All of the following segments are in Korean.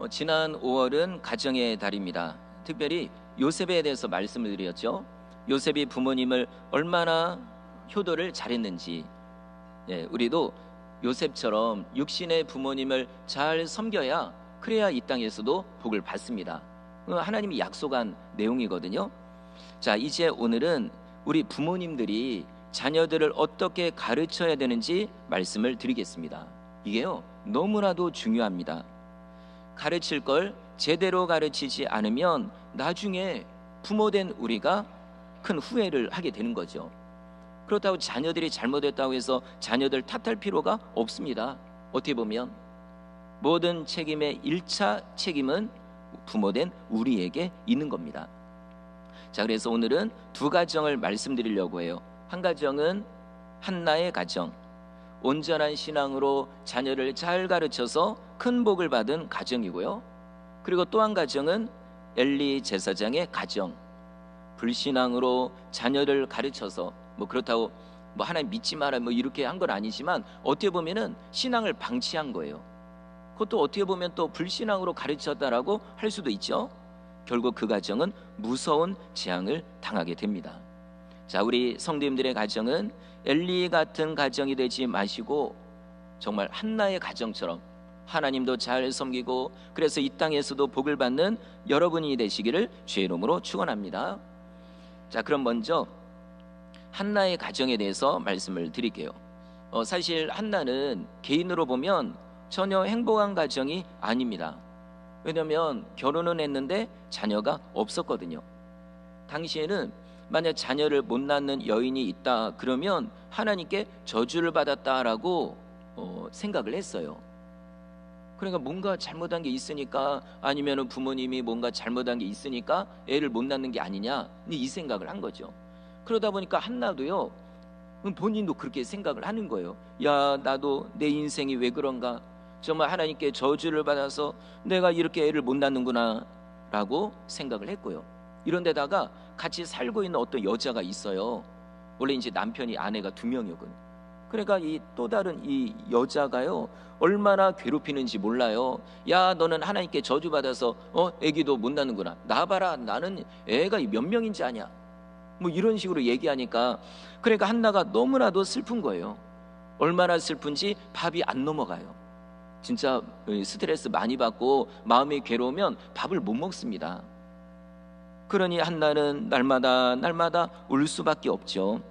지난 5월은 가정의 달입니다. 특별히 요셉에 대해서 말씀을 드렸죠. 요셉이 부모님을 얼마나 효도를 잘했는지, 우리도 요셉처럼 육신의 부모님을 잘 섬겨야, 그래야 이 땅에서도 복을 받습니다. 하나님이 약속한 내용이거든요. 자, 이제 오늘은 우리 부모님들이 자녀들을 어떻게 가르쳐야 되는지 말씀을 드리겠습니다. 이게요, 너무나도 중요합니다. 가르칠 걸 제대로 가르치지 않으면 나중에 부모된 우리가 큰 후회를 하게 되는 거죠. 그렇다고 자녀들이 잘못했다고 해서 자녀들 탓할 필요가 없습니다. 어떻게 보면 모든 책임의 1차 책임은 부모된 우리에게 있는 겁니다. 자, 그래서 오늘은 두 가정을 말씀드리려고 해요. 한 가정은 한나의 가정, 온전한 신앙으로 자녀를 잘 가르쳐서 큰 복을 받은 가정이고요. 그리고 또 한 가정은 엘리 제사장의 가정, 불신앙으로 자녀를 가르쳐서 그렇다고 하나님 믿지 마라 이렇게 한 건 아니지만 어떻게 보면은 신앙을 방치한 거예요. 그것도 어떻게 보면 또 불신앙으로 가르쳤다라고 할 수도 있죠. 결국 그 가정은 무서운 재앙을 당하게 됩니다. 자, 우리 성도님들의 가정은 엘리 같은 가정이 되지 마시고 정말 한나의 가정처럼 하나님도 잘 섬기고, 그래서 이 땅에서도 복을 받는 여러분이 되시기를 주의 이름으로 축원합니다. 자, 그럼 먼저 한나의 가정에 대해서 말씀을 드릴게요. 사실 한나는 개인으로 보면 전혀 행복한 가정이 아닙니다. 왜냐하면 결혼은 했는데 자녀가 없었거든요. 당시에는 만약 자녀를 못 낳는 여인이 있다 그러면 하나님께 저주를 받았다라고 생각을 했어요. 그러니까 뭔가 잘못한 게 있으니까, 아니면 부모님이 뭔가 잘못한 게 있으니까 애를 못 낳는 게 아니냐, 이 생각을 한 거죠. 그러다 보니까 한나도요, 본인도 그렇게 생각을 하는 거예요. 야, 나도 내 인생이 왜 그런가, 정말 하나님께 저주를 받아서 내가 이렇게 애를 못 낳는구나 라고 생각을 했고요. 이런데다가 같이 살고 있는 어떤 여자가 있어요. 원래 이제 남편이 아내가 2명이거든요. 그러니까 이 또 다른 이 여자가요, 얼마나 괴롭히는지 몰라요. 야, 너는 하나님께 저주받아서 애기도 못 낳는구나, 나봐라, 나는 애가 몇 명인지 아냐, 이런 식으로 얘기하니까, 그러니까 한나가 너무나도 슬픈 거예요. 얼마나 슬픈지 밥이 안 넘어가요. 진짜 스트레스 많이 받고 마음이 괴로우면 밥을 못 먹습니다. 그러니 한나는 날마다 울 수밖에 없죠.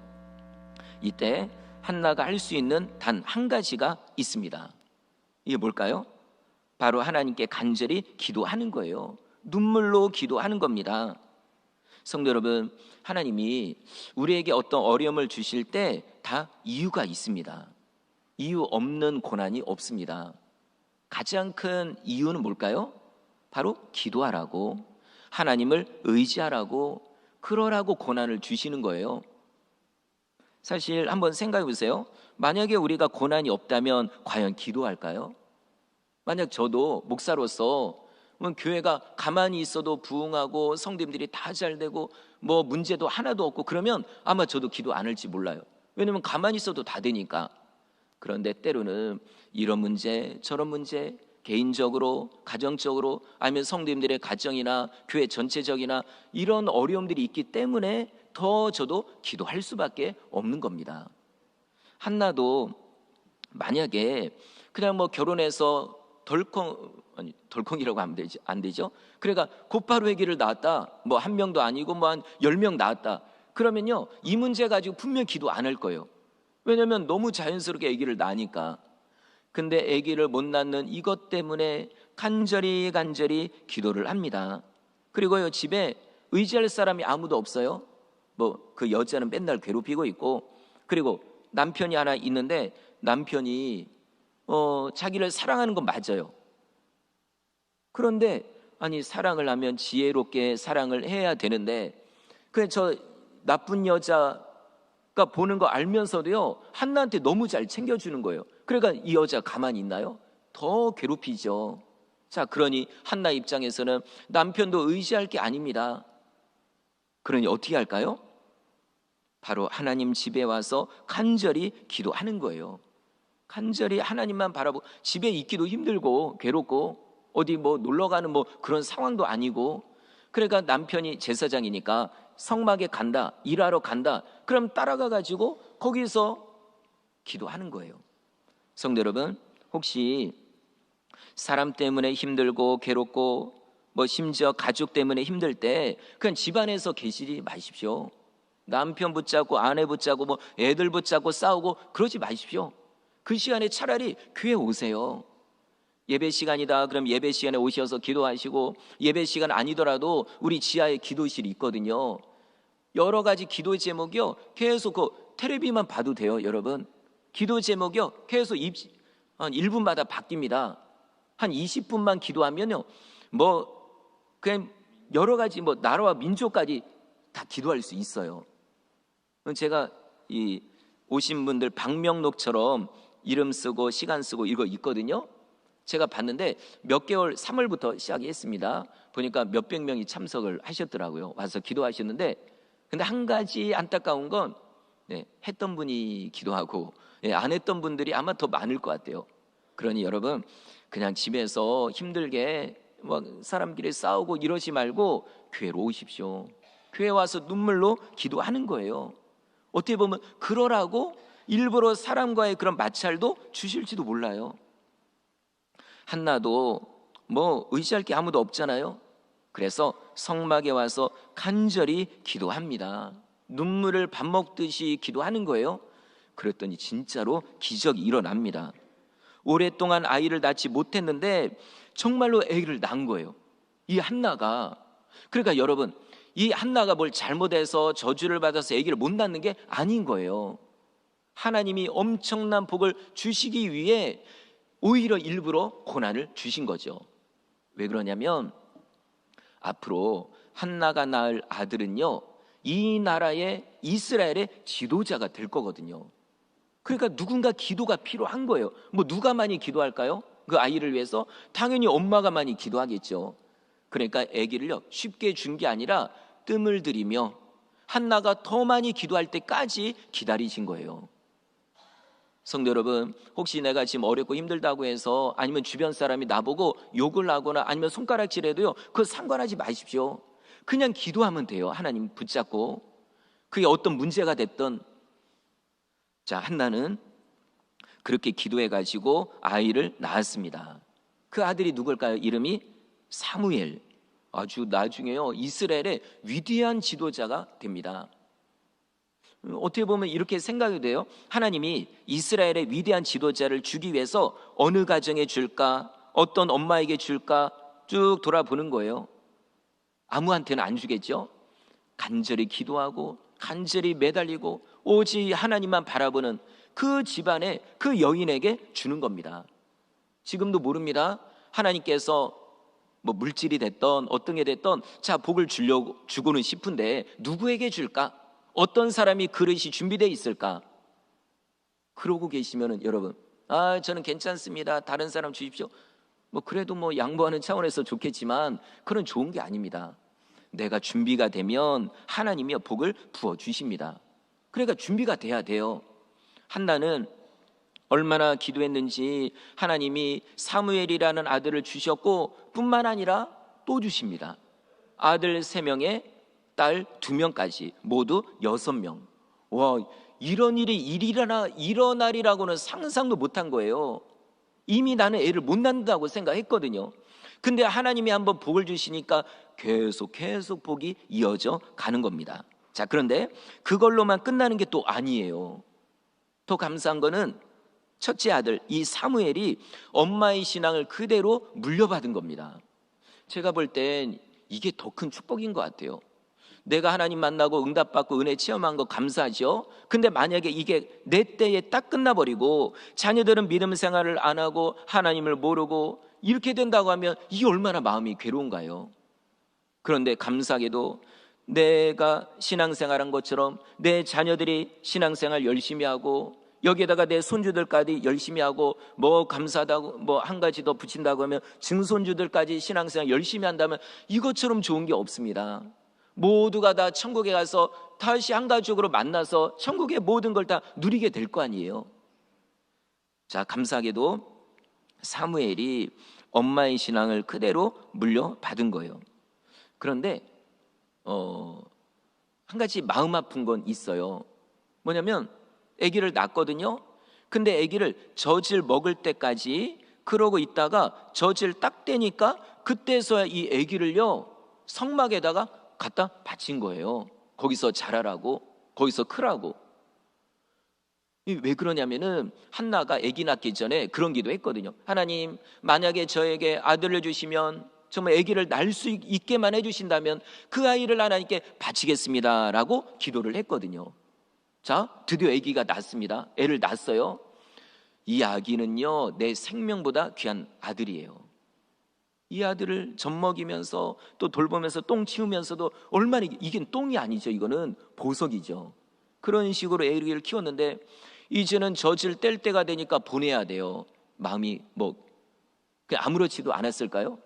이때 한나가 할 수 있는 단 한 가지가 있습니다. 이게 뭘까요? 바로 하나님께 간절히 기도하는 거예요. 눈물로 기도하는 겁니다. 성도 여러분, 하나님이 우리에게 어떤 어려움을 주실 때 다 이유가 있습니다. 이유 없는 고난이 없습니다. 가장 큰 이유는 뭘까요? 바로 기도하라고, 하나님을 의지하라고, 그러라고 고난을 주시는 거예요. 사실 한번 생각해 보세요. 만약에 우리가 고난이 없다면 과연 기도할까요? 만약 저도 목사로서 교회가 가만히 있어도 부흥하고 성도님들이 다 잘되고 문제도 하나도 없고 그러면 아마 저도 기도 안 할지 몰라요. 왜냐면 가만히 있어도 다 되니까. 그런데 때로는 이런 문제 저런 문제, 개인적으로 가정적으로 아니면 성도님들의 가정이나 교회 전체적이나 이런 어려움들이 있기 때문에 더 저도 기도할 수밖에 없는 겁니다. 한나도 만약에 그냥 결혼해서 덜컹이라고 하면 안 되죠. 그러니까 곧바로 아기를 낳았다, 한 명도 아니고 한 10명 낳았다 그러면요, 이 문제 가지고 분명 기도 안 할 거예요. 왜냐하면 너무 자연스럽게 아기를 낳으니까. 근데 아기를 못 낳는 이것 때문에 간절히 기도를 합니다. 그리고요, 집에 의지할 사람이 아무도 없어요. 그 여자는 맨날 괴롭히고 있고, 그리고 남편이 하나 있는데 남편이 자기를 사랑하는 건 맞아요. 그런데 아니, 사랑을 하면 지혜롭게 사랑을 해야 되는데 저 나쁜 여자가 보는 거 알면서도요, 한나한테 너무 잘 챙겨주는 거예요. 그러니까 이 여자 가만히 있나요? 더 괴롭히죠. 자, 그러니 한나 입장에서는 남편도 의지할 게 아닙니다. 그러니 어떻게 할까요? 바로 하나님 집에 와서 간절히 기도하는 거예요. 간절히 하나님만 바라보고, 집에 있기도 힘들고 괴롭고 어디 뭐 놀러 가는 뭐 그런 상황도 아니고, 그러니까 남편이 제사장이니까 성막에 간다, 일하러 간다, 그럼 따라가 가지고 거기서 기도하는 거예요. 성도 여러분, 혹시 사람 때문에 힘들고 괴롭고 뭐 심지어 가족 때문에 힘들 때 그냥 집안에서 계시지 마십시오. 남편 붙잡고 아내 붙잡고 뭐 애들 붙잡고 싸우고 그러지 마십시오. 그 시간에 차라리 교회 오세요. 예배 시간이다 그럼 예배 시간에 오셔서 기도하시고, 예배 시간 아니더라도 우리 지하에 기도실이 있거든요. 여러 가지 기도 제목이요, 계속 그 텔레비만 봐도 돼요. 여러분, 기도 제목이요 계속 한 1분마다 바뀝니다. 한 20분만 기도하면요, 뭐 그냥 여러 가지 뭐 나라와 민족까지 다 기도할 수 있어요. 제가 이 오신 분들 방명록처럼 이름 쓰고 시간 쓰고 이거 있거든요. 제가 봤는데 몇 개월 3월부터 시작했습니다. 보니까 몇백 명이 참석을 하셨더라고요. 와서 기도하셨는데, 근데 한 가지 안타까운 건 했던 분이 기도하고 안 했던 분들이 아마 더 많을 것 같아요. 그러니 여러분, 그냥 집에서 힘들게 뭐 사람끼리 싸우고 이러지 말고 교회로 오십시오. 교회 와서 눈물로 기도하는 거예요. 어떻게 보면 그러라고 일부러 사람과의 그런 마찰도 주실지도 몰라요. 한나도 뭐 의지할 게 아무도 없잖아요. 그래서 성막에 와서 간절히 기도합니다. 눈물을 밥 먹듯이 기도하는 거예요. 그랬더니 진짜로 기적이 일어납니다. 오랫동안 아이를 낳지 못했는데 정말로 아기를 낳은 거예요, 이 한나가. 그러니까 여러분, 이 한나가 뭘 잘못해서 저주를 받아서 아기를 못 낳는 게 아닌 거예요. 하나님이 엄청난 복을 주시기 위해 오히려 일부러 고난을 주신 거죠. 왜 그러냐면 앞으로 한나가 낳을 아들은요, 이 나라의 이스라엘의 지도자가 될 거거든요. 그러니까 누군가 기도가 필요한 거예요. 뭐 누가 많이 기도할까요? 그 아이를 위해서 당연히 엄마가 많이 기도하겠죠. 그러니까 아기를요 쉽게 준 게 아니라 뜸을 들이며 한나가 더 많이 기도할 때까지 기다리신 거예요. 성도 여러분, 혹시 내가 지금 어렵고 힘들다고 해서 아니면 주변 사람이 나보고 욕을 하거나 아니면 손가락질해도요, 그거 상관하지 마십시오. 그냥 기도하면 돼요. 하나님 붙잡고. 그게 어떤 문제가 됐던. 자, 한나는 그렇게 기도해가지고 아이를 낳았습니다. 그 아들이 누굴까요? 이름이 사무엘. 아주 나중에요 이스라엘의 위대한 지도자가 됩니다. 어떻게 보면 이렇게 생각이 돼요. 하나님이 이스라엘의 위대한 지도자를 주기 위해서 어느 가정에 줄까, 어떤 엄마에게 줄까 쭉 돌아보는 거예요. 아무한테는 안 주겠죠. 간절히 기도하고 간절히 매달리고 오직 하나님만 바라보는 그 집안의 그 여인에게 주는 겁니다. 지금도 모릅니다. 하나님께서 뭐 물질이 됐던 어떤 게 됐던 자 복을 주고는 싶은데 누구에게 줄까? 어떤 사람이 그릇이 준비되어 있을까? 그러고 계시면은 여러분, 저는 괜찮습니다, 다른 사람 주십시오, 뭐 그래도 뭐 양보하는 차원에서 좋겠지만 그건 좋은 게 아닙니다. 내가 준비가 되면 하나님이 복을 부어 주십니다. 그러니까 준비가 돼야 돼요. 한나는 얼마나 기도했는지 하나님이 사무엘이라는 아들을 주셨고 뿐만 아니라 또 주십니다. 아들 3명에 딸 2명까지 모두 6명. 와, 이런 일이 일어나리라고는 상상도 못한 거예요. 이미 나는 애를 못 낳는다고 생각했거든요. 근데 하나님이 한번 복을 주시니까 계속 복이 이어져 가는 겁니다. 자, 그런데 그걸로만 끝나는 게 또 아니에요. 더 감사한 거는 첫째 아들 이 사무엘이 엄마의 신앙을 그대로 물려받은 겁니다. 제가 볼 땐 이게 더 큰 축복인 것 같아요. 내가 하나님 만나고 응답받고 은혜 체험한 거 감사하죠. 근데 만약에 이게 내 때에 딱 끝나버리고 자녀들은 믿음 생활을 안 하고 하나님을 모르고 이렇게 된다고 하면 이게 얼마나 마음이 괴로운가요? 그런데 감사하게도 내가 신앙생활한 것처럼 내 자녀들이 신앙생활 열심히 하고 여기에다가 내 손주들까지 열심히 하고 뭐 감사하다고 뭐 한 가지 더 붙인다고 하면 증손주들까지 신앙생활 열심히 한다면 이것처럼 좋은 게 없습니다. 모두가 다 천국에 가서 다시 한 가족으로 만나서 천국의 모든 걸 다 누리게 될 거 아니에요. 자, 감사하게도 사무엘이 엄마의 신앙을 그대로 물려받은 거예요. 그런데 한 가지 마음 아픈 건 있어요. 뭐냐면 아기를 낳거든요. 근데 아기를 젖을 먹을 때까지 그러고 있다가 젖을 딱 떼니까 그때서야 이 아기를요 성막에다가 갖다 바친 거예요. 거기서 자라라고, 거기서 크라고. 왜 그러냐면은 한나가 아기 낳기 전에 그런 기도했거든요. 하나님, 만약에 저에게 아들을 주시면, 정말 아기를 낳을 수 있게만 해주신다면 그 아이를 하나님께 바치겠습니다 라고 기도를 했거든요. 자, 드디어 아기가 낳습니다. 애를 낳았어요. 이 아기는요 내 생명보다 귀한 아들이에요. 이 아들을 젖먹이면서 또 돌보면서 똥 치우면서도 얼마나, 이게 똥이 아니죠, 이거는 보석이죠. 그런 식으로 아기를 키웠는데 이제는 젖을 뗄 때가 되니까 보내야 돼요. 마음이 그냥 아무렇지도 않았을까요?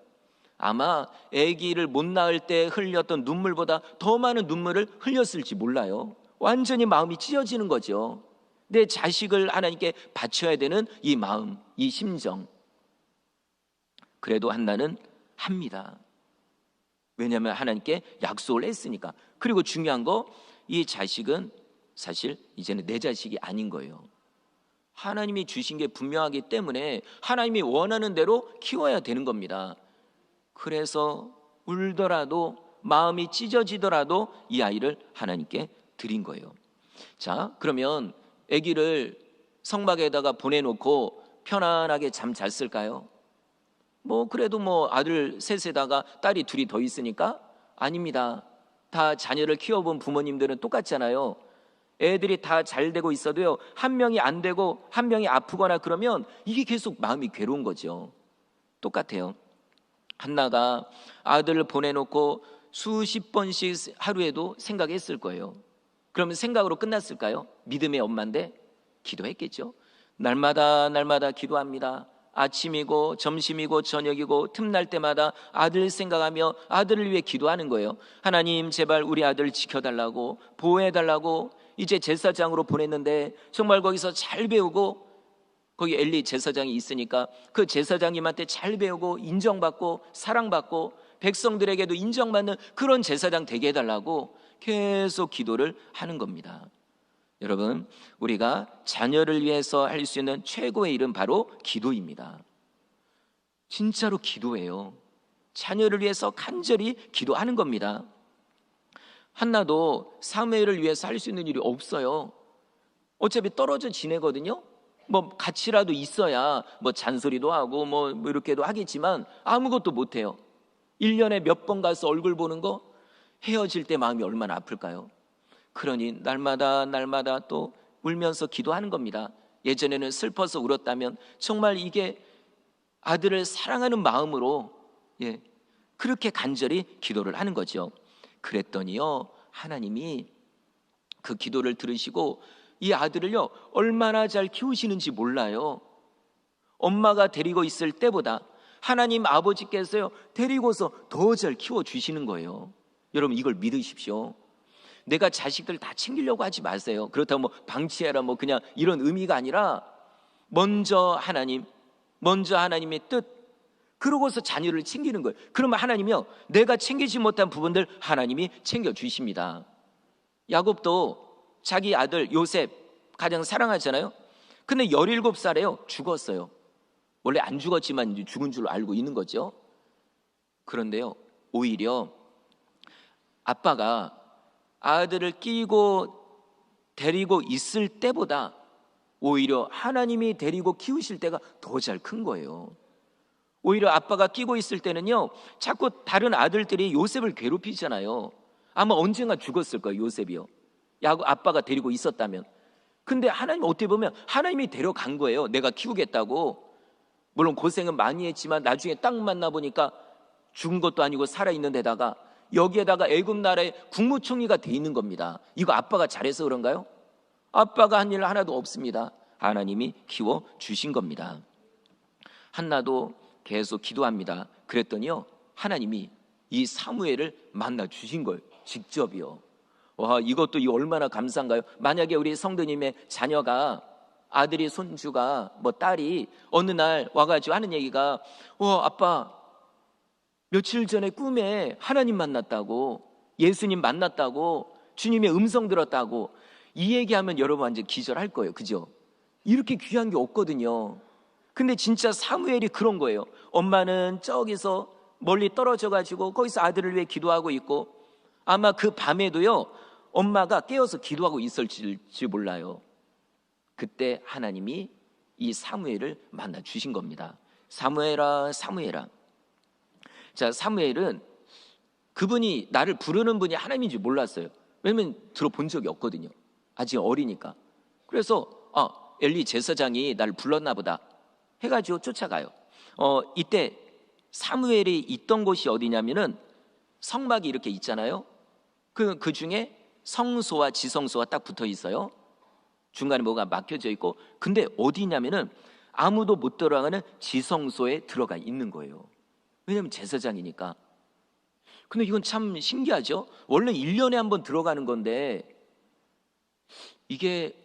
아마 아기를 못 낳을 때 흘렸던 눈물보다 더 많은 눈물을 흘렸을지 몰라요. 완전히 마음이 찢어지는 거죠. 내 자식을 하나님께 바쳐야 되는 이 마음, 이 심정. 그래도 한나는 합니다. 왜냐하면 하나님께 약속을 했으니까. 그리고 중요한 거, 이 자식은 사실 이제는 내 자식이 아닌 거예요. 하나님이 주신 게 분명하기 때문에 하나님이 원하는 대로 키워야 되는 겁니다. 그래서 울더라도, 마음이 찢어지더라도 이 아이를 하나님께 드린 거예요. 자, 그러면 아기를 성막에다가 보내놓고 편안하게 잠 잤을까요? 그래도 아들 셋에다가 딸이 둘이 더 있으니까? 아닙니다. 다 자녀를 키워본 부모님들은 똑같잖아요. 애들이 다 잘 되고 있어도요, 한 명이 안 되고 한 명이 아프거나 그러면 이게 계속 마음이 괴로운 거죠. 똑같아요. 한나가 아들을 보내놓고 수십 번씩 하루에도 생각했을 거예요. 그러면 생각으로 끝났을까요? 믿음의 엄마인데 기도했겠죠. 날마다 기도합니다. 아침이고 점심이고 저녁이고 틈날 때마다 아들 생각하며 아들을 위해 기도하는 거예요. 하나님, 제발 우리 아들 지켜달라고, 보호해달라고. 이제 제사장으로 보냈는데 정말 거기서 잘 배우고, 거기 엘리 제사장이 있으니까 그 제사장님한테 잘 배우고 인정받고 사랑받고 백성들에게도 인정받는 그런 제사장 되게 해달라고 계속 기도를 하는 겁니다. 여러분, 우리가 자녀를 위해서 할 수 있는 최고의 일은 바로 기도입니다. 진짜로 기도예요. 자녀를 위해서 간절히 기도하는 겁니다. 한나도 사무엘을 위해서 할 수 있는 일이 없어요. 어차피 떨어져 지내거든요. 같이라도 있어야 잔소리도 하고 이렇게도 하겠지만 아무것도 못해요. 1년에 몇 번 가서 얼굴 보는 거, 헤어질 때 마음이 얼마나 아플까요? 그러니 날마다 또 울면서 기도하는 겁니다. 예전에는 슬퍼서 울었다면 정말 이게 아들을 사랑하는 마음으로 그렇게 간절히 기도를 하는 거죠. 그랬더니요, 하나님이 그 기도를 들으시고 이 아들을요 얼마나 잘 키우시는지 몰라요. 엄마가 데리고 있을 때보다 하나님 아버지께서요 데리고서 더 잘 키워주시는 거예요. 여러분, 이걸 믿으십시오. 내가 자식들 다 챙기려고 하지 마세요. 그렇다고 방치해라 그냥 이런 의미가 아니라 먼저 하나님의 뜻, 그러고서 자녀를 챙기는 거예요. 그러면 하나님이요 내가 챙기지 못한 부분들 하나님이 챙겨주십니다. 야곱도 자기 아들 요셉 가장 사랑하잖아요. 근데 17살에요 죽었어요. 원래 안 죽었지만 이제 죽은 줄 알고 있는 거죠. 그런데요, 오히려 아빠가 아들을 끼고 데리고 있을 때보다 오히려 하나님이 데리고 키우실 때가 더 잘 큰 거예요. 오히려 아빠가 끼고 있을 때는요 자꾸 다른 아들들이 요셉을 괴롭히잖아요. 아마 언젠가 죽었을 거예요, 요셉이요. 아빠가 데리고 있었다면. 근데 하나님, 어떻게 보면 하나님이 데려간 거예요. 내가 키우겠다고. 물론 고생은 많이 했지만 나중에 딱 만나보니까 죽은 것도 아니고 살아있는 데다가 여기에다가 애굽 나라의 국무총리가 돼 있는 겁니다. 이거 아빠가 잘해서 그런가요? 아빠가 한 일 하나도 없습니다. 하나님이 키워주신 겁니다. 한나도 계속 기도합니다. 그랬더니요 하나님이 이 사무엘을 만나 주신 거예요. 직접이요. 와, 이것도 얼마나 감사한가요? 만약에 우리 성도님의 자녀가 아들이 손주가 딸이 어느 날 와가지고 하는 얘기가 아빠 며칠 전에 꿈에 하나님 만났다고, 예수님 만났다고, 주님의 음성 들었다고. 이 얘기하면 여러분 완전 기절할 거예요. 그죠? 이렇게 귀한 게 없거든요. 근데 진짜 사무엘이 그런 거예요. 엄마는 저기서 멀리 떨어져 가지고 거기서 아들을 위해 기도하고 있고, 아마 그 밤에도요 엄마가 깨어서 기도하고 있을지 몰라요. 그때 하나님이 이 사무엘을 만나 주신 겁니다. 사무엘아, 사무엘아. 자, 사무엘은 그분이 나를 부르는 분이 하나님인지 몰랐어요. 왜냐면 들어본 적이 없거든요. 아직 어리니까. 그래서 엘리 제사장이 나를 불렀나 보다 해가지고 쫓아가요. 이때 사무엘이 있던 곳이 어디냐면은 성막이 이렇게 있잖아요. 그 중에 성소와 지성소가 딱 붙어 있어요. 중간에 뭐가 막혀져 있고, 근데 어디냐면은 아무도 못 들어가는 지성소에 들어가 있는 거예요. 왜냐면 제사장이니까. 근데 이건 참 신기하죠. 원래 1년에 한 번 들어가는 건데 이게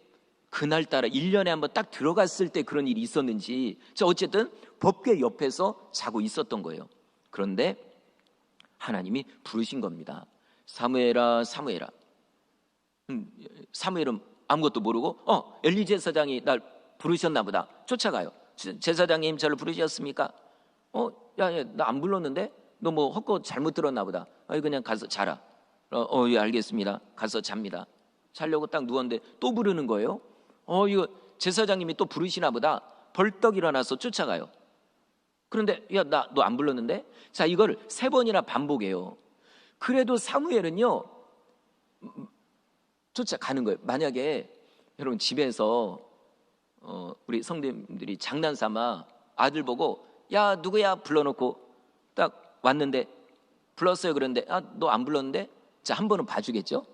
그날따라 1년에 한 번 딱 들어갔을 때 그런 일이 있었는지, 어쨌든 법궤 옆에서 자고 있었던 거예요. 그런데 하나님이 부르신 겁니다. 사무엘아, 사무엘아. 사무엘은 아무것도 모르고 엘리 제사장이 날 부르셨나 보다. 쫓아가요. 제사장님 저를 부르셨습니까? 야, 나 안 불렀는데? 너 뭐 헛것 잘못 들었나 보다. 그냥 가서 자라. 예, 알겠습니다. 가서 잡니다. 자려고 딱 누웠는데 또 부르는 거예요. 이거 제사장님이 또 부르시나 보다. 벌떡 일어나서 쫓아가요. 그런데 야, 너 안 불렀는데? 자, 이걸 3번이나 반복해요. 그래도 사무엘은요 쫓아가는 거예요. 만약에 여러분 집에서 우리 성도님들이 장난삼아 아들 보고 야, 누구야 불러놓고 딱 왔는데, 불렀어요. 그런데 너 안 불렀는데? 자, 한 번은 봐주겠죠.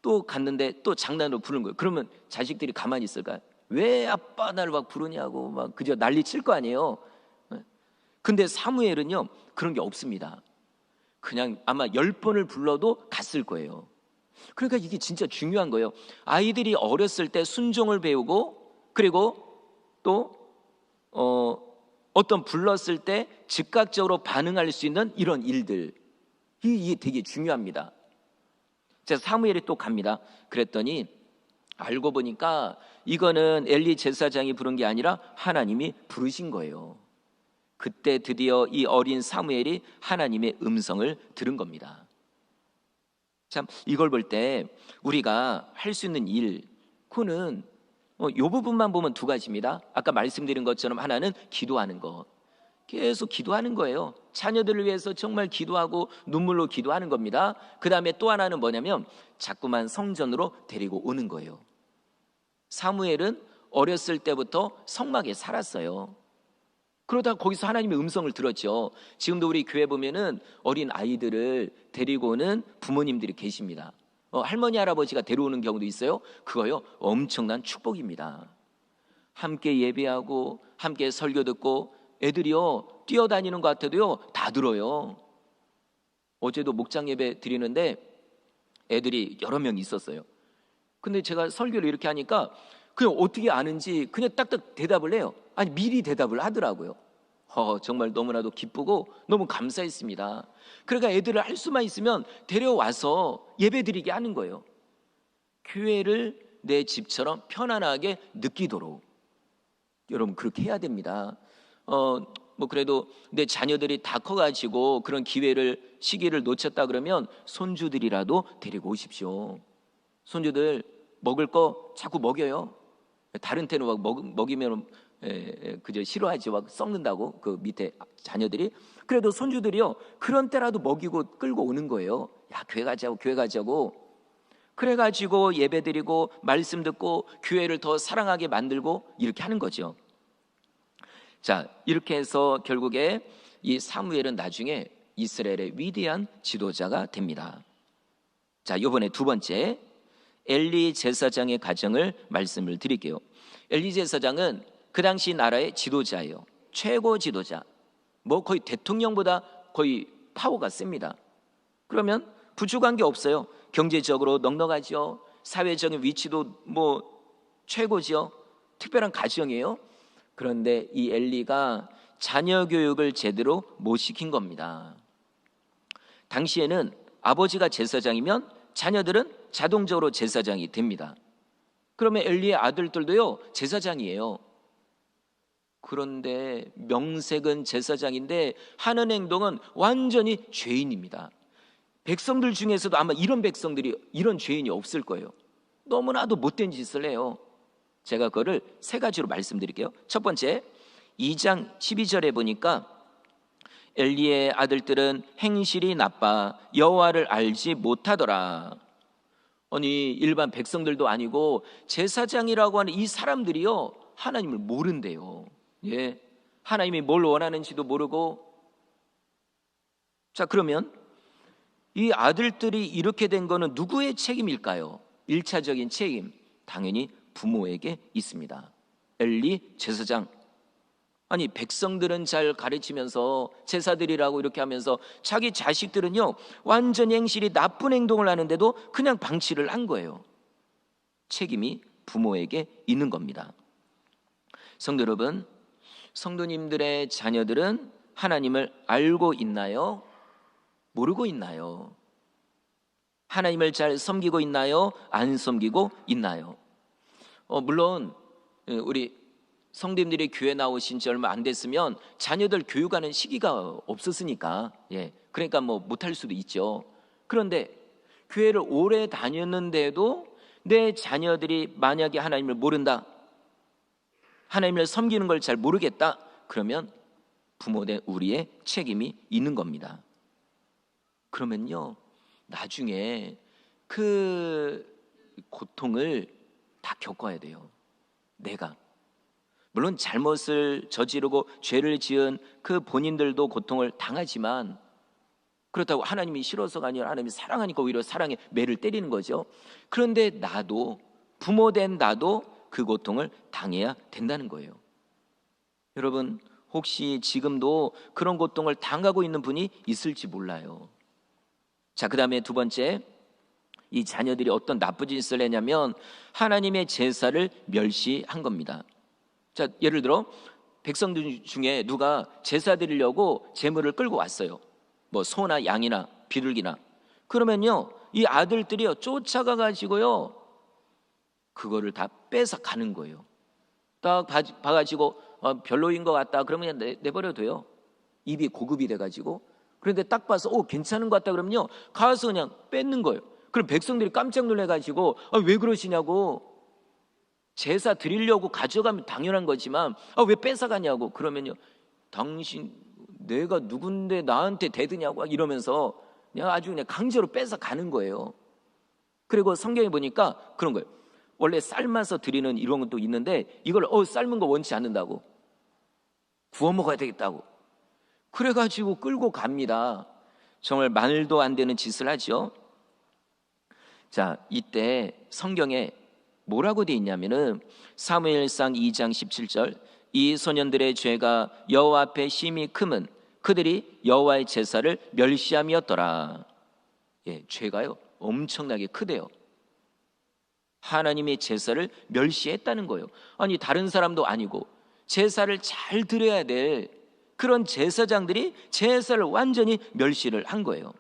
또 갔는데 또 장난으로 부른 거예요. 그러면 자식들이 가만히 있을까요? 왜 아빠 나를 막 부르냐고 막 그저 난리 칠 거 아니에요. 근데 사무엘은요 그런 게 없습니다. 그냥 아마 10번을 불러도 갔을 거예요. 그러니까 이게 진짜 중요한 거예요. 아이들이 어렸을 때 순종을 배우고, 그리고 또 어떤 불렀을 때 즉각적으로 반응할 수 있는 이런 일들, 이게 되게 중요합니다. 자, 사무엘이 또 갑니다. 그랬더니 알고 보니까 이거는 엘리 제사장이 부른 게 아니라 하나님이 부르신 거예요. 그때 드디어 이 어린 사무엘이 하나님의 음성을 들은 겁니다. 참, 이걸 볼 때 우리가 할 수 있는 일, 그거는 이 부분만 보면 2가지입니다. 아까 말씀드린 것처럼 하나는 기도하는 것, 계속 기도하는 거예요. 자녀들을 위해서 정말 기도하고 눈물로 기도하는 겁니다. 그 다음에 또 하나는 뭐냐면 자꾸만 성전으로 데리고 오는 거예요. 사무엘은 어렸을 때부터 성막에 살았어요. 그러다 거기서 하나님의 음성을 들었죠. 지금도 우리 교회 보면은 어린 아이들을 데리고 오는 부모님들이 계십니다. 할머니 할아버지가 데려오는 경우도 있어요. 그거요 엄청난 축복입니다. 함께 예배하고 함께 설교 듣고 애들이요 뛰어다니는 것 같아도요 다 들어요. 어제도 목장 예배 드리는데 애들이 여러 명 있었어요. 근데 제가 설교를 이렇게 하니까 그냥 어떻게 아는지 그냥 딱딱 대답을 해요. 아니, 미리 대답을 하더라고요. 정말 너무나도 기쁘고 너무 감사했습니다. 그러니까 애들을 할 수만 있으면 데려와서 예배드리게 하는 거예요. 교회를 내 집처럼 편안하게 느끼도록 여러분 그렇게 해야 됩니다. 그래도 내 자녀들이 다 커가지고 그런 시기를 놓쳤다 그러면 손주들이라도 데리고 오십시오. 손주들 먹을 거 자꾸 먹여요. 다른 때는 막 먹이면 그저 싫어하지, 막 썩는다고 그 밑에 자녀들이. 그래도 손주들이요 그런 때라도 먹이고 끌고 오는 거예요. 야, 교회 가자고, 교회 가자고. 그래가지고 예배드리고 말씀 듣고 교회를 더 사랑하게 만들고 이렇게 하는 거죠. 자, 이렇게 해서 결국에 이 사무엘은 나중에 이스라엘의 위대한 지도자가 됩니다. 자, 이번에 2번째 엘리 제사장의 가정을 말씀을 드릴게요. 엘리 제사장은 그 당시 나라의 지도자예요. 최고 지도자. 거의 대통령보다 거의 파워가 셉니다. 그러면 부족한 게 없어요. 경제적으로 넉넉하죠. 사회적인 위치도 최고죠. 특별한 가정이에요. 그런데 이 엘리가 자녀 교육을 제대로 못 시킨 겁니다. 당시에는 아버지가 제사장이면 자녀들은 자동적으로 제사장이 됩니다. 그러면 엘리의 아들들도요 제사장이에요. 그런데 명색은 제사장인데 하는 행동은 완전히 죄인입니다. 백성들 중에서도 아마 이런 백성들이, 이런 죄인이 없을 거예요. 너무나도 못된 짓을 해요. 제가 그거를 세 가지로 말씀드릴게요. 첫 번째, 2장 12절에 보니까 엘리의 아들들은 행실이 나빠 여호와를 알지 못하더라. 아니, 일반 백성들도 아니고 제사장이라고 하는 이 사람들이요 하나님을 모른대요. 예, 하나님이 뭘 원하는지도 모르고. 자, 그러면 이 아들들이 이렇게 된 거는 누구의 책임일까요? 1차적인 책임, 당연히 부모에게 있습니다. 엘리 제사장. 아니, 백성들은 잘 가르치면서 제사드리라고 이렇게 하면서 자기 자식들은요 완전히 행실이 나쁜 행동을 하는데도 그냥 방치를 한 거예요. 책임이 부모에게 있는 겁니다. 성도 여러분, 성도님들의 자녀들은 하나님을 알고 있나요? 모르고 있나요? 하나님을 잘 섬기고 있나요? 안 섬기고 있나요? 물론 우리 성도님들이 교회 나오신 지 얼마 안 됐으면 자녀들 교육하는 시기가 없었으니까, 그러니까 뭐 못할 수도 있죠. 그런데 교회를 오래 다녔는데도 내 자녀들이 만약에 하나님을 모른다, 하나님을 섬기는 걸 잘 모르겠다, 그러면 부모된 우리의 책임이 있는 겁니다. 그러면요 나중에 그 고통을 다 겪어야 돼요. 내가 물론 잘못을 저지르고 죄를 지은 그 본인들도 고통을 당하지만, 그렇다고 하나님이 싫어서가 아니라 하나님이 사랑하니까 오히려 사랑에 매를 때리는 거죠. 그런데 나도, 부모된 나도 그 고통을 당해야 된다는 거예요. 여러분, 혹시 지금도 그런 고통을 당하고 있는 분이 있을지 몰라요. 자, 그 다음에 두 번째, 이 자녀들이 어떤 나쁜 짓을 했냐면 하나님의 제사를 멸시한 겁니다. 자, 예를 들어 백성들 중에 누가 제사 드리려고 제물을 끌고 왔어요. 뭐 소나 양이나 비둘기나. 그러면요 이 아들들이요 쫓아가 가지고요 그거를 다 뺏어 가는 거예요. 딱 봐가지고 별로인 것 같다 그러면 그냥 내버려도 돼요. 입이 고급이 돼가지고. 그런데 딱 봐서 괜찮은 것 같다 그러면요 가서 그냥 뺏는 거예요. 그럼 백성들이 깜짝 놀래가지고 왜 그러시냐고. 제사 드리려고 가져가면 당연한 거지만 왜 뺏어가냐고. 그러면요 당신 내가 누군데 나한테 대드냐고 이러면서 그냥 아주 그냥 강제로 뺏어가는 거예요. 그리고 성경에 보니까 그런 거예요. 원래 삶아서 드리는 이런 것도 있는데 이걸 삶은 거 원치 않는다고, 구워 먹어야 되겠다고 그래가지고 끌고 갑니다. 정말 말도 안 되는 짓을 하죠. 자, 이때 성경에 뭐라고 돼 있냐면은 사무엘상 2장 17절, 이 소년들의 죄가 여호와 앞에 심히 크면 그들이 여호와의 제사를 멸시함이었더라. 죄가요 엄청나게 크대요. 하나님의 제사를 멸시했다는 거예요. 아니, 다른 사람도 아니고 제사를 잘 드려야 될 그런 제사장들이 제사를 완전히 멸시를 한 거예요.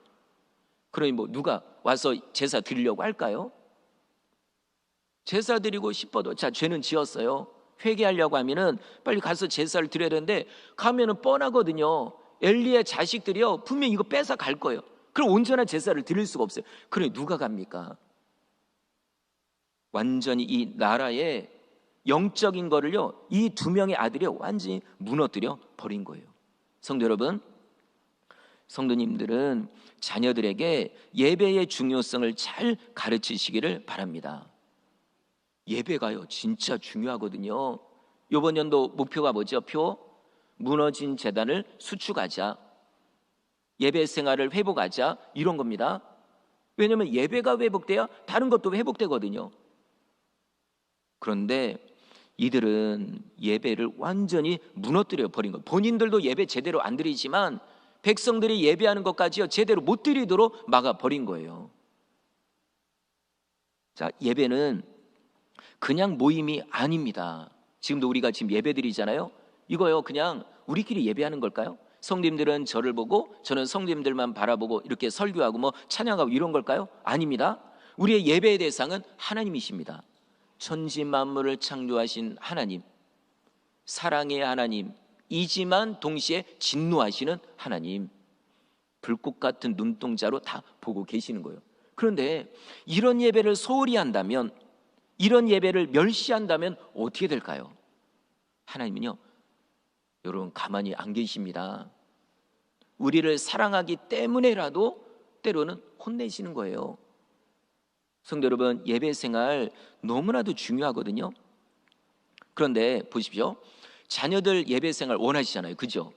그러니 뭐 누가 와서 제사 드리려고 할까요? 제사 드리고 싶어도, 자, 죄는 지었어요. 회개하려고 하면은 빨리 가서 제사를 드려야 되는데 가면은 뻔하거든요. 엘리의 자식들이요 분명히 이거 뺏어 갈 거예요. 그럼 온전한 제사를 드릴 수가 없어요. 그러니 누가 갑니까? 완전히 이 나라의 영적인 거를요 이 두 명의 아들이 완전히 무너뜨려 버린 거예요. 성도 여러분, 성도님들은 자녀들에게 예배의 중요성을 잘 가르치시기를 바랍니다. 예배가요 진짜 중요하거든요. 이번 연도 목표가 뭐죠? 무너진 제단을 수축하자, 예배 생활을 회복하자, 이런 겁니다. 왜냐하면 예배가 회복돼야 다른 것도 회복되거든요. 그런데 이들은 예배를 완전히 무너뜨려 버린 거예요. 본인들도 예배 제대로 안 드리지만 백성들이 예배하는 것까지요 제대로 못 드리도록 막아 버린 거예요. 자, 예배는 그냥 모임이 아닙니다. 지금도 우리가 지금 예배 드리잖아요. 이거요 그냥 우리끼리 예배하는 걸까요? 성도님들은 저를 보고 저는 성도님들만 바라보고 이렇게 설교하고 뭐 찬양하고 이런 걸까요? 아닙니다. 우리의 예배의 대상은 하나님이십니다. 천지 만물을 창조하신 하나님, 사랑의 하나님이지만 동시에 진노하시는 하나님, 불꽃 같은 눈동자로 다 보고 계시는 거예요. 그런데 이런 예배를 소홀히 한다면, 이런 예배를 멸시한다면 어떻게 될까요? 하나님은요, 여러분 가만히 안 계십니다. 우리를 사랑하기 때문에라도 때로는 혼내시는 거예요. 성도 여러분, 예배 생활 너무나도 중요하거든요. 그런데 보십시오. 자녀들 예배 생활 원하시잖아요. 그죠?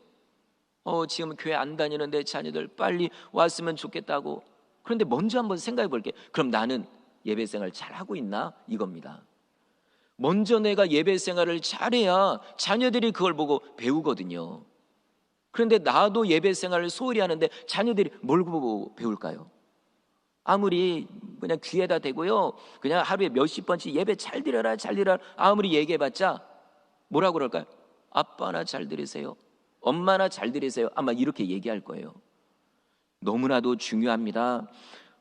지금 교회 안 다니는데 자녀들 빨리 왔으면 좋겠다고. 그런데 먼저 한번 생각해 볼게요. 그럼 나는 예배 생활 잘하고 있나? 이겁니다. 먼저 내가 예배 생활을 잘해야 자녀들이 그걸 보고 배우거든요. 그런데 나도 예배 생활을 소홀히 하는데 자녀들이 뭘 보고 배울까요? 아무리 그냥 귀에다 대고요, 그냥 하루에 몇십 번씩 예배 잘 드려라 잘 드려라 아무리 얘기해봤자 뭐라고 그럴까요? 아빠나 잘 들으세요, 엄마나 잘 들으세요, 아마 이렇게 얘기할 거예요. 너무나도 중요합니다.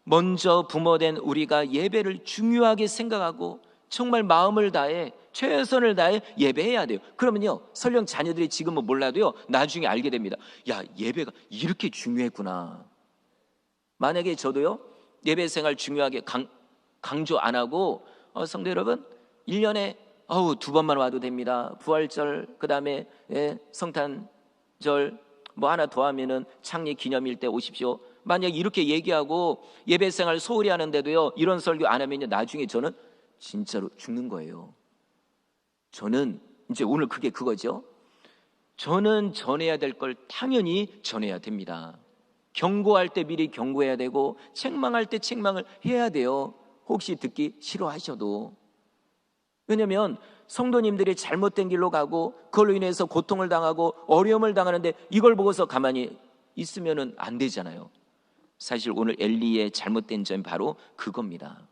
먼저 부모된 우리가 예배를 중요하게 생각하고 정말 마음을 다해 최선을 다해 예배해야 돼요. 그러면요, 설령 자녀들이 지금은 몰라도요 나중에 알게 됩니다. 야, 예배가 이렇게 중요했구나. 만약에 저도요 예배 생활 중요하게 강조 안 하고 성도 여러분 1년에 2번만 와도 됩니다. 부활절, 그 다음에 성탄절 뭐 하나 더 하면은 창립 기념일 때 오십시오. 만약 이렇게 얘기하고 예배 생활 소홀히 하는데도요 이런 설교 안 하면요 나중에 저는 진짜로 죽는 거예요. 저는 이제 오늘 그거죠. 저는 전해야 될 걸 당연히 전해야 됩니다. 경고할 때 미리 경고해야 되고 책망할 때 책망을 해야 돼요. 혹시 듣기 싫어하셔도. 왜냐하면 성도님들이 잘못된 길로 가고 그걸로 인해서 고통을 당하고 어려움을 당하는데 이걸 보고서 가만히 있으면 안 되잖아요. 사실 오늘 엘리의 잘못된 점이 바로 그겁니다.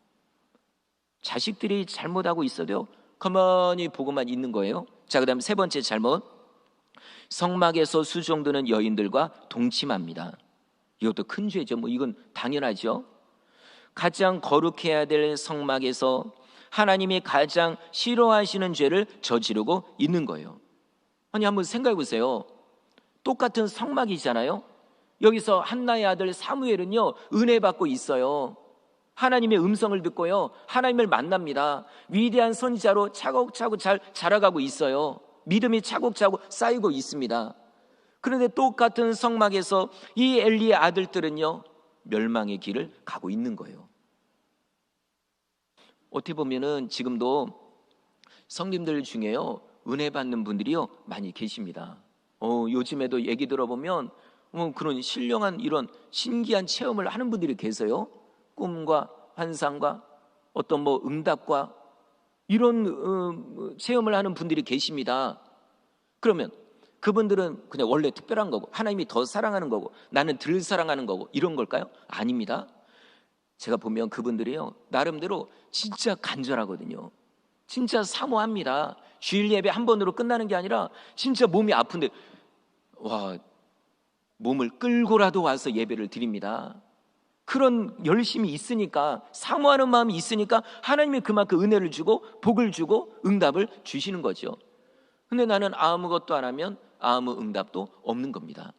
자식들이 잘못하고 있어도 가만히 보고만 있는 거예요. 자, 그 다음 세 번째 잘못, 성막에서 수종드는 여인들과 동침합니다. 이것도 큰 죄죠. 뭐 이건 당연하죠. 가장 거룩해야 될 성막에서 하나님이 가장 싫어하시는 죄를 저지르고 있는 거예요. 아니 한번 생각해 보세요. 똑같은 성막이잖아요. 여기서 한나의 아들 사무엘은요 은혜 받고 있어요. 하나님의 음성을 듣고요 하나님을 만납니다. 위대한 선지자로 차곡차곡 잘 자라가고 있어요. 믿음이 차곡차곡 쌓이고 있습니다. 그런데 똑같은 성막에서 이 엘리의 아들들은요 멸망의 길을 가고 있는 거예요. 어떻게 보면은 지금도 성님들 중에요 은혜 받는 분들이요 많이 계십니다. 요즘에도 얘기 들어보면 그런 신령한 이런 신기한 체험을 하는 분들이 계세요. 꿈과 환상과 어떤 뭐 응답과 이런 체험을 하는 분들이 계십니다. 그러면 그분들은 그냥 원래 특별한 거고 하나님이 더 사랑하는 거고 나는 덜 사랑하는 거고 이런 걸까요? 아닙니다. 제가 보면 그분들이요 나름대로 진짜 간절하거든요. 진짜 사모합니다. 주일 예배 한 번으로 끝나는 게 아니라 진짜 몸이 아픈데 몸을 끌고라도 와서 예배를 드립니다. 그런 열심이 있으니까, 사모하는 마음이 있으니까 하나님이 그만큼 은혜를 주고 복을 주고 응답을 주시는 거죠. 근데 나는 아무것도 안 하면 아무 응답도 없는 겁니다.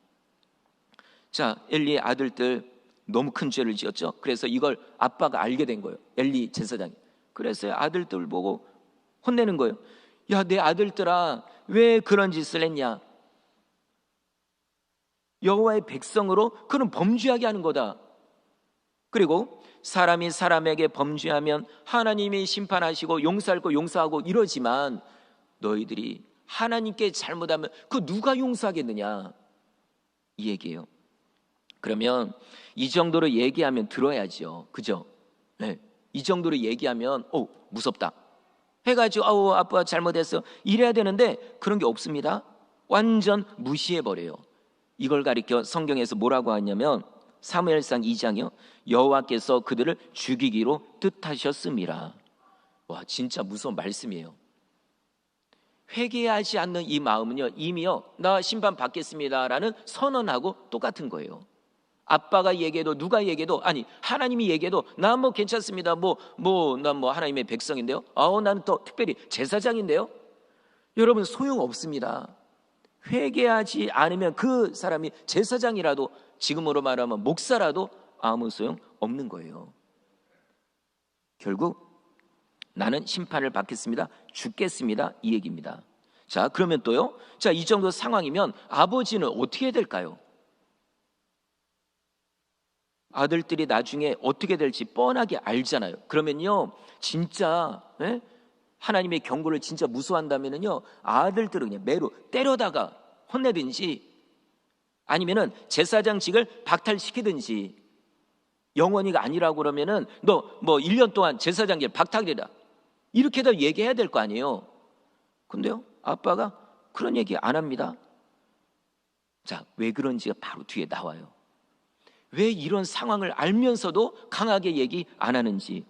자, 엘리의 아들들 너무 큰 죄를 지었죠. 그래서 이걸 아빠가 알게 된 거예요. 엘리 제사장이. 그래서 아들들 보고 혼내는 거예요. 야, 내 아들들아 왜 그런 짓을 했냐? 여호와의 백성으로 그는 범죄하게 하는 거다. 그리고 사람이 사람에게 범죄하면 하나님이 심판하시고 용서할 거 용서하고 이러지만 너희들이 하나님께 잘못하면 그 누가 용서하겠느냐, 이 얘기예요. 그러면 이 정도로 얘기하면 들어야죠. 그죠? 네. 이 정도로 얘기하면 무섭다 해가지고 아빠 잘못했어 이래야 되는데 그런 게 없습니다. 완전 무시해버려요. 이걸 가리켜 성경에서 뭐라고 하냐면 사무엘상 2장이요 여호와께서 그들을 죽이기로 뜻하셨음이라. 와, 진짜 무서운 말씀이에요. 회개하지 않는 이 마음은요, 이미요, 나 심판 받겠습니다라는 선언하고 똑같은 거예요. 아빠가 얘기해도 누가 얘기해도, 아니 하나님이 얘기해도 나 뭐 괜찮습니다, 난 뭐 하나님의 백성인데요, 나는 또 특별히 제사장인데요. 여러분, 소용없습니다. 회개하지 않으면 그 사람이 제사장이라도, 지금으로 말하면 목사라도 아무 소용 없는 거예요. 결국 나는 심판을 받겠습니다, 죽겠습니다, 이 얘기입니다. 자, 그러면 또요, 자, 이 정도 상황이면 아버지는 어떻게 될까요? 아들들이 나중에 어떻게 될지 뻔하게 알잖아요. 그러면요, 진짜 하나님의 경고를 진짜 무서워한다면요, 아들들을 그냥 매로 때려다가 혼내든지, 아니면은 제사장직을 박탈시키든지, 영원히가 아니라고 그러면은 너 뭐 1년 동안 제사장직 박탈이다, 이렇게 다 얘기해야 될 거 아니에요. 근데요, 아빠가 그런 얘기 안 합니다. 자, 왜 그런지가 바로 뒤에 나와요. 왜 이런 상황을 알면서도 강하게 얘기 안 하는지.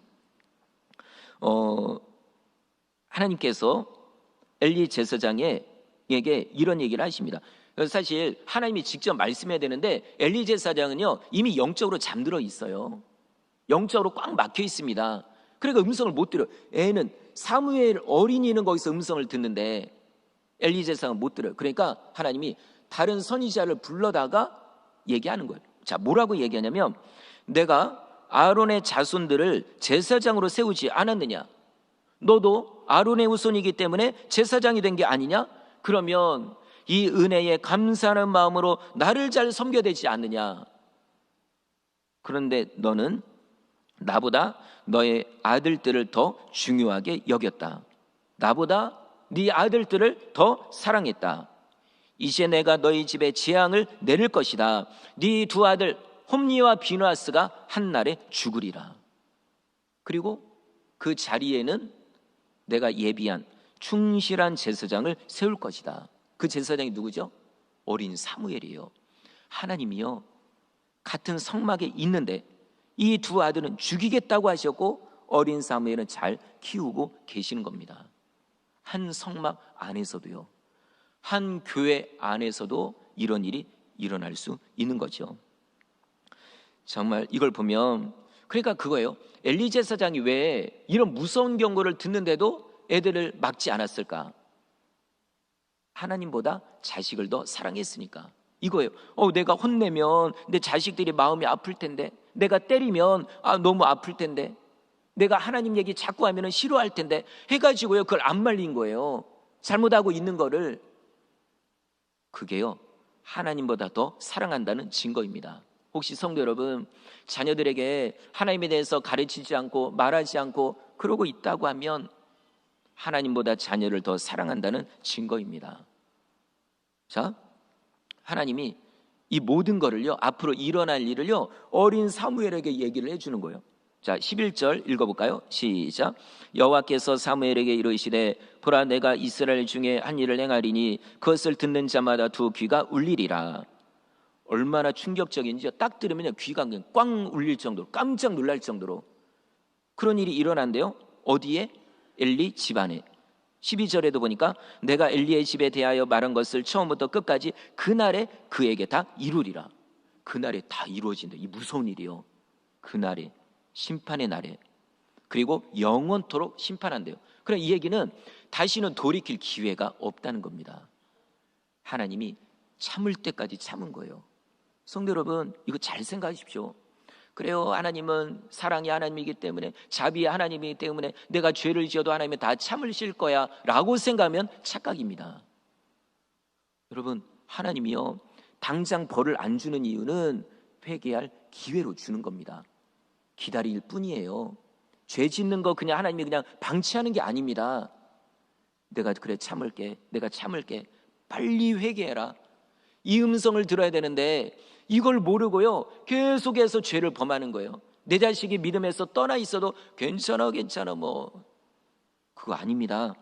하나님께서 엘리 제사장에게 이런 얘기를 하십니다. 사실 하나님이 직접 말씀해야 되는데 엘리 제사장은요, 이미 영적으로 잠들어 있어요. 영적으로 꽉 막혀 있습니다. 그러니까 음성을 못 들어요. 애는 사무엘 어린이는 거기서 음성을 듣는데 엘리 제사장은 못 들어요. 그러니까 하나님이 다른 선지자를 불러다가 얘기하는 거예요. 자, 뭐라고 얘기하냐면, 내가 아론의 자손들을 제사장으로 세우지 않았느냐? 너도 아론의 후손이기 때문에 제사장이 된 게 아니냐? 그러면 이 은혜에 감사하는 마음으로 나를 잘 섬겨야 되지 않느냐? 그런데 너는 나보다 너의 아들들을 더 중요하게 여겼다. 나보다 네 아들들을 더 사랑했다. 이제 내가 너희 집에 재앙을 내릴 것이다. 네 두 아들 홈리와 비누아스가 한날에 죽으리라. 그리고 그 자리에는 내가 예비한 충실한 제사장을 세울 것이다. 그 제사장이 누구죠? 어린 사무엘이에요. 하나님이요, 같은 성막에 있는데 이 두 아들은 죽이겠다고 하셨고 어린 사무엘은 잘 키우고 계시는 겁니다. 한 성막 안에서도요, 한 교회 안에서도 이런 일이 일어날 수 있는 거죠. 정말 이걸 보면, 그러니까 그거예요. 엘리 제사장이 왜 이런 무서운 경고를 듣는데도 애들을 막지 않았을까? 하나님보다 자식을 더 사랑했으니까 이거예요. 내가 혼내면 내 자식들이 마음이 아플 텐데, 내가 때리면 너무 아플 텐데, 내가 하나님 얘기 자꾸 하면 싫어할 텐데 해가지고요, 그걸 안 말린 거예요. 잘못하고 있는 거를. 그게요, 하나님보다 더 사랑한다는 증거입니다. 혹시 성도 여러분, 자녀들에게 하나님에 대해서 가르치지 않고 말하지 않고 그러고 있다고 하면 하나님보다 자녀를 더 사랑한다는 증거입니다. 자, 하나님이 이 모든 거를요, 앞으로 일어날 일을요, 어린 사무엘에게 얘기를 해주는 거예요. 자, 11절 읽어볼까요? 시작. 여호와께서 사무엘에게 이르시되, 보라, 내가 이스라엘 중에 한 일을 행하리니 그것을 듣는 자마다 두 귀가 울리리라. 얼마나 충격적인지요. 딱 들으면 귀가 그냥 꽝 울릴 정도로, 깜짝 놀랄 정도로 그런 일이 일어난대요. 어디에? 엘리 집안에. 12절에도 보니까 내가 엘리의 집에 대하여 말한 것을 처음부터 끝까지 그날에 그에게 다 이루리라. 그날에 다 이루어진다. 이 무서운 일이요. 그날에, 심판의 날에. 그리고 영원토록 심판한대요. 그럼 이 얘기는 다시는 돌이킬 기회가 없다는 겁니다. 하나님이 참을 때까지 참은 거예요. 성도 여러분, 이거 잘 생각하십시오. 그래요, 하나님은 사랑이 하나님이기 때문에, 자비의 하나님이기 때문에 내가 죄를 지어도 하나님은 다 참으실 거야 라고 생각하면 착각입니다. 여러분, 하나님이요, 당장 벌을 안 주는 이유는 회개할 기회로 주는 겁니다. 기다릴 뿐이에요. 죄 짓는 거 그냥 하나님이 그냥 방치하는 게 아닙니다. 내가 그래 참을게, 내가 참을게, 빨리 회개해라, 이 음성을 들어야 되는데 이걸 모르고요, 계속해서 죄를 범하는 거예요. 내 자식이 믿음에서 떠나 있어도 괜찮아 뭐 그거 아닙니다.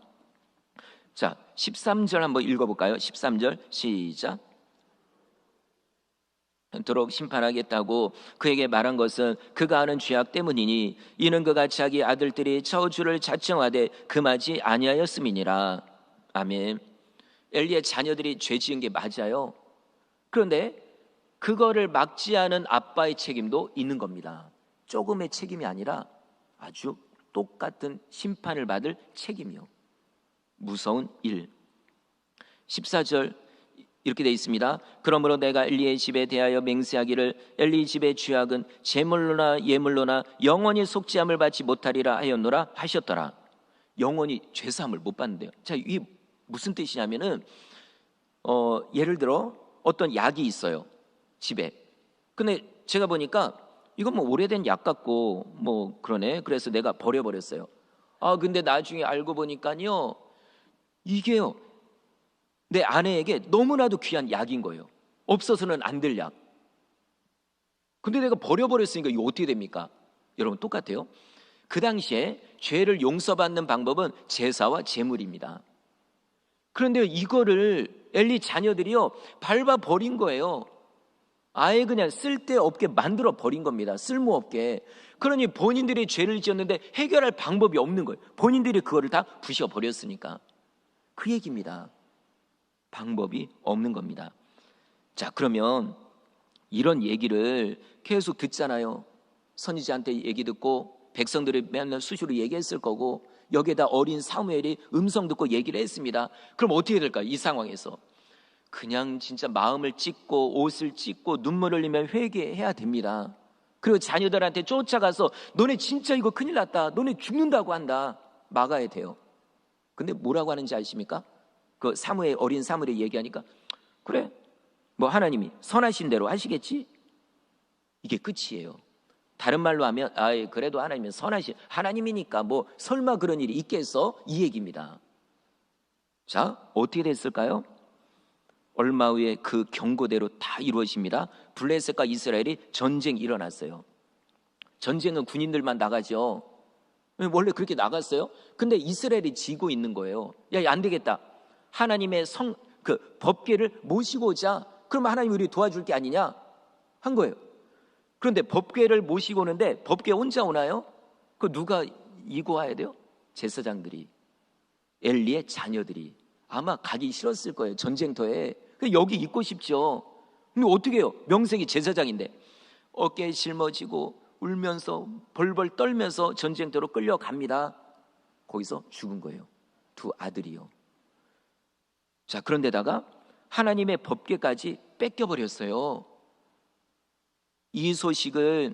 자, 13절 한번 읽어볼까요? 13절 시작. 도록 심판하겠다고 그에게 말한 것은 그가 하는 죄악 때문이니 이는 그가 자기 아들들이 저주를 자청하되 금하지 아니하였음이니라. 아멘. 엘리의 자녀들이 죄 지은 게 맞아요. 그런데 그거를 막지 않은 아빠의 책임도 있는 겁니다. 조금의 책임이 아니라 아주 똑같은 심판을 받을 책임이요. 무서운 일. 14절 이렇게 되어 있습니다. 그러므로 내가 엘리의 집에 대하여 맹세하기를 엘리 집의 죄악은 제물로나 예물로나 영원히 속죄함을 받지 못하리라 하였노라 하셨더라. 영원히 죄사함을 못 받는데요. 자, 이게 무슨 뜻이냐면은 예를 들어 어떤 약이 있어요, 집에. 근데 제가 보니까 이건 뭐 오래된 약 같고 뭐 그러네. 그래서 내가 버려버렸어요. 근데 나중에 알고 보니까요, 이게요, 내 아내에게 너무나도 귀한 약인 거예요. 없어서는 안 될 약. 근데 내가 버려버렸으니까 이거 어떻게 됩니까? 여러분, 똑같아요. 그 당시에 죄를 용서받는 방법은 제사와 제물입니다. 그런데 이거를 엘리 자녀들이요, 밟아 버린 거예요. 아예 그냥 쓸데없게 만들어 버린 겁니다. 쓸모없게. 그러니 본인들이 죄를 지었는데 해결할 방법이 없는 거예요. 본인들이 그거를 다 부셔버렸으니까. 그 얘기입니다. 방법이 없는 겁니다. 자, 그러면 이런 얘기를 계속 듣잖아요. 선지자한테 얘기 듣고 백성들이 맨날 수시로 얘기했을 거고, 여기에다 어린 사무엘이 음성 듣고 얘기를 했습니다. 그럼 어떻게 될까요? 이 상황에서 그냥 진짜 마음을 찢고 옷을 찢고 눈물을 흘리며 회개해야 됩니다. 그리고 자녀들한테 쫓아가서 너네 진짜 이거 큰일 났다, 너네 죽는다고 한다, 막아야 돼요. 근데 뭐라고 하는지 아십니까? 그 사무엘, 어린 사무엘이 얘기하니까 그래, 뭐 하나님이 선하신 대로 하시겠지, 이게 끝이에요. 다른 말로 하면 그래도 하나님은 선하신 하나님이니까 뭐 설마 그런 일이 있겠어, 이 얘기입니다. 자, 어떻게 됐을까요? 얼마 후에 그 경고대로 다 이루어집니다. 블레셋과 이스라엘이 전쟁이 일어났어요. 전쟁은 군인들만 나가죠. 원래 그렇게 나갔어요. 근데 이스라엘이 지고 있는 거예요. 야, 안 되겠다, 하나님의 법궤를 모시고 오자. 그러면 하나님이 우리 도와줄 게 아니냐 한 거예요. 그런데 법궤를 모시고 오는데 법궤 혼자 오나요? 그 누가 이고 와야 돼요? 제사장들이, 엘리의 자녀들이. 아마 가기 싫었을 거예요, 전쟁터에. 여기 있고 싶죠. 근데 어떻게 해요? 명색이 제사장인데. 어깨에 짊어지고 울면서 벌벌 떨면서 전쟁터로 끌려갑니다. 거기서 죽은 거예요, 두 아들이요. 자, 그런데다가 하나님의 법궤까지 뺏겨버렸어요. 이 소식을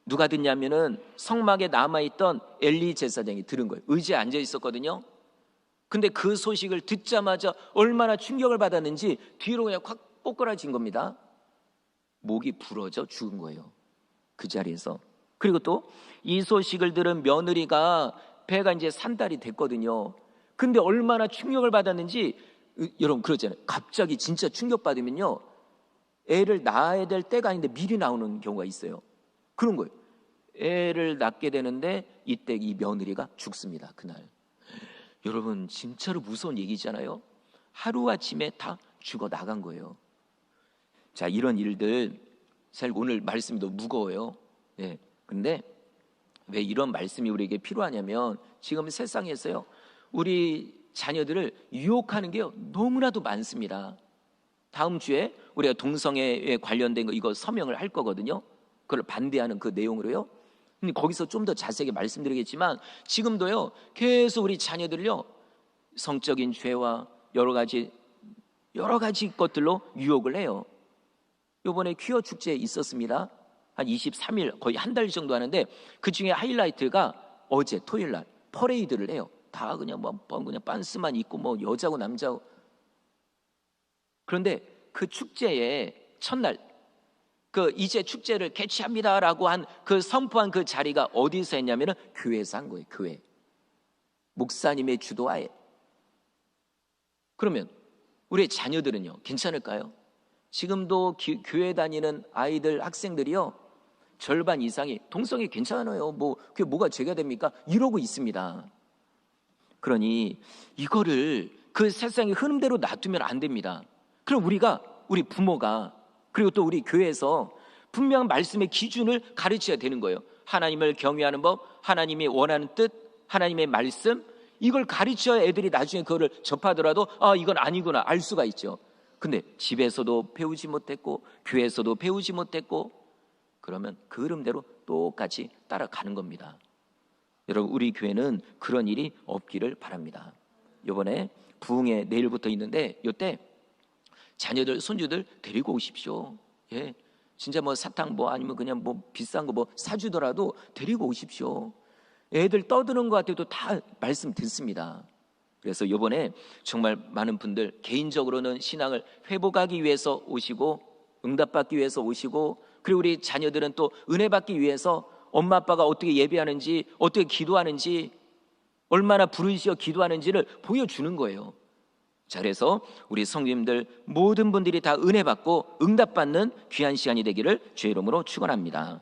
누가 듣냐면은 성막에 남아있던 엘리 제사장이 들은 거예요. 의자에 앉아 있었거든요. 근데 그 소식을 듣자마자 얼마나 충격을 받았는지 뒤로 그냥 확 꼬꾸라진 겁니다. 목이 부러져 죽은 거예요, 그 자리에서. 그리고 또 이 소식을 들은 며느리가 배가 이제 산달이 됐거든요. 근데 얼마나 충격을 받았는지, 여러분 그러잖아요. 갑자기 진짜 충격받으면요, 애를 낳아야 될 때가 아닌데 미리 나오는 경우가 있어요. 그런 거예요. 애를 낳게 되는데 이때 이 며느리가 죽습니다, 그날. 여러분, 진짜로 무서운 얘기잖아요. 하루아침에 다 죽어 나간 거예요. 자, 이런 일들, 사실 오늘 말씀이 너무 무거워요. 근데 왜 이런 말씀이 우리에게 필요하냐면, 지금 세상에서요, 우리 자녀들을 유혹하는 게 너무나도 많습니다. 다음 주에 우리가 동성애에 관련된 거 이거 서명을 할 거거든요. 그걸 반대하는 그 내용으로요. 근데 거기서 좀 더 자세하게 말씀드리겠지만, 지금도요 계속 우리 자녀들을요 성적인 죄와 여러 가지 것들로 유혹을 해요. 이번에 퀴어 축제 있었습니다. 한 23일, 거의 한 달 정도 하는데, 그 중에 하이라이트가 어제 토요일 날 퍼레이드를 해요. 다 그냥 그냥 빤스만 입고 뭐 여자고 남자고. 그런데 그 축제의 첫날, 이제 축제를 개최합니다라고 한 그 선포한 그 자리가 어디서 했냐면은 교회에서 한 거예요. 교회, 목사님의 주도하에. 그러면 우리 자녀들은요, 괜찮을까요? 지금도 교회 다니는 아이들, 학생들이요, 절반 이상이 동성애 괜찮아요, 뭐 그게 뭐가 죄가 됩니까? 이러고 있습니다. 그러니 이거를 그 세상의 흐름대로 놔두면 안 됩니다. 그럼 우리 부모가, 그리고 또 우리 교회에서 분명한 말씀의 기준을 가르쳐야 되는 거예요. 하나님을 경외하는 법, 하나님이 원하는 뜻, 하나님의 말씀, 이걸 가르쳐야 애들이 나중에 그거를 접하더라도 아, 이건 아니구나 알 수가 있죠. 근데 집에서도 배우지 못했고 교회에서도 배우지 못했고 그러면 그 흐름대로 똑같이 따라가는 겁니다. 여러분, 우리 교회는 그런 일이 없기를 바랍니다. 이번에 부흥회 내일부터 있는데 이때 자녀들 손주들 데리고 오십시오. 예, 진짜 뭐 사탕 뭐 아니면 그냥 뭐 비싼 거 뭐 사주더라도 데리고 오십시오. 애들 떠드는 것 같아도 다 말씀 듣습니다. 그래서 이번에 정말 많은 분들 개인적으로는 신앙을 회복하기 위해서 오시고 응답받기 위해서 오시고, 그리고 우리 자녀들은 또 은혜 받기 위해서 엄마 아빠가 어떻게 예배하는지 어떻게 기도하는지 얼마나 부르짖어 기도하는지를 보여주는 거예요. 자, 그래서 우리 성도님들 모든 분들이 다 은혜 받고 응답받는 귀한 시간이 되기를 주의 이름으로 축원합니다.